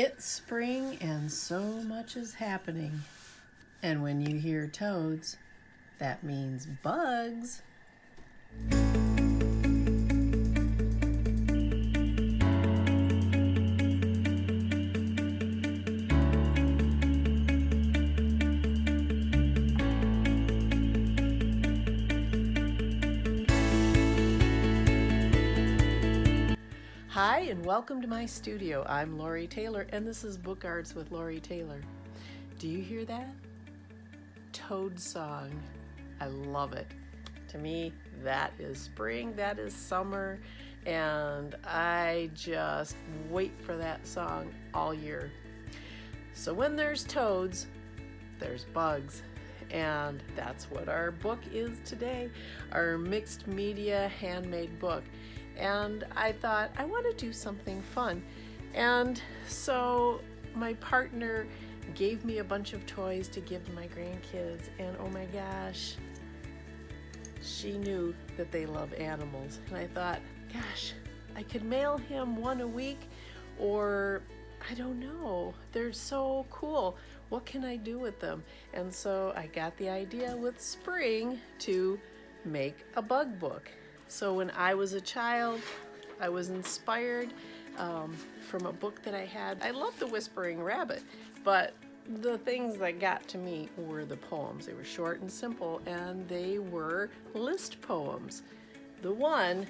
It's spring and so much is happening. And when you hear toads, that means bugs. Hi, and welcome to my studio. I'm Lori Taylor, and this is Book Arts with Lori Taylor. Do you hear that? Toad song. I love it. To me, that is spring, that is summer, and I just wait for that song all year. So when there's toads, there's bugs. And that's what our book is today, our mixed media handmade book. And I thought, I want to do something fun. And so my partner gave me a bunch of toys to give to my grandkids. And oh my gosh, she knew that they love animals. And I thought, gosh, I could mail him one a week, or I don't know. They're so cool. What can I do with them? And so I got the idea with spring to make a bug book. So when I was a child, I was inspired from a book that I had. I love The Whispering Rabbit, but the things that got to me were the poems. They were short and simple, and they were list poems. The one,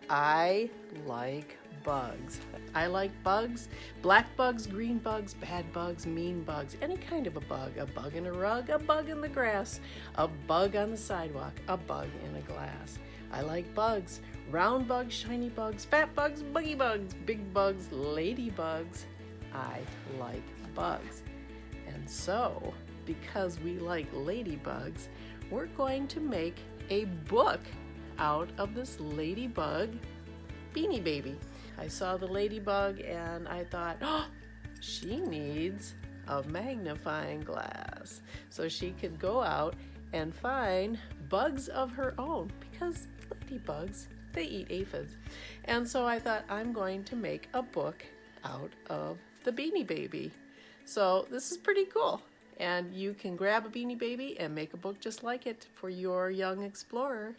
I like bugs. I like bugs, black bugs, green bugs, bad bugs, mean bugs, any kind of a bug in a rug, a bug in the grass, a bug on the sidewalk, a bug in a glass. I like bugs, round bugs, shiny bugs, fat bugs, buggy bugs, big bugs, ladybugs. I like bugs. And so, because we like ladybugs, we're going to make a book out of this ladybug Beanie Baby. I saw the ladybug and I thought, oh, she needs a magnifying glass so she could go out and find bugs of her own, because ladybugs, they eat aphids. And so I thought, I'm going to make a book out of the Beanie Baby. So this is pretty cool. And you can grab a Beanie Baby and make a book just like it for your young explorer.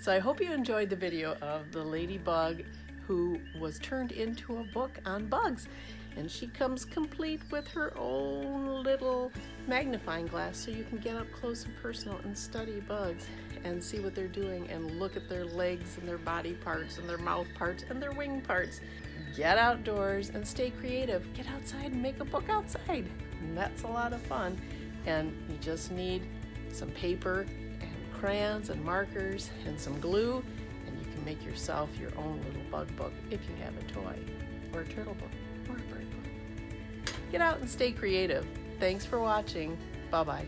So I hope you enjoyed the video of the ladybug who was turned into a book on bugs. And she comes complete with her own little magnifying glass so you can get up close and personal and study bugs and see what they're doing and look at their legs and their body parts and their mouth parts and their wing parts. Get outdoors and stay creative. Get outside and make a book outside. And that's a lot of fun. And you just need some paper and crayons and markers and some glue, and you can make yourself your own little bug book if you have a toy or a turtle book or a bird book. Get out and stay creative. Thanks for watching. Bye-bye.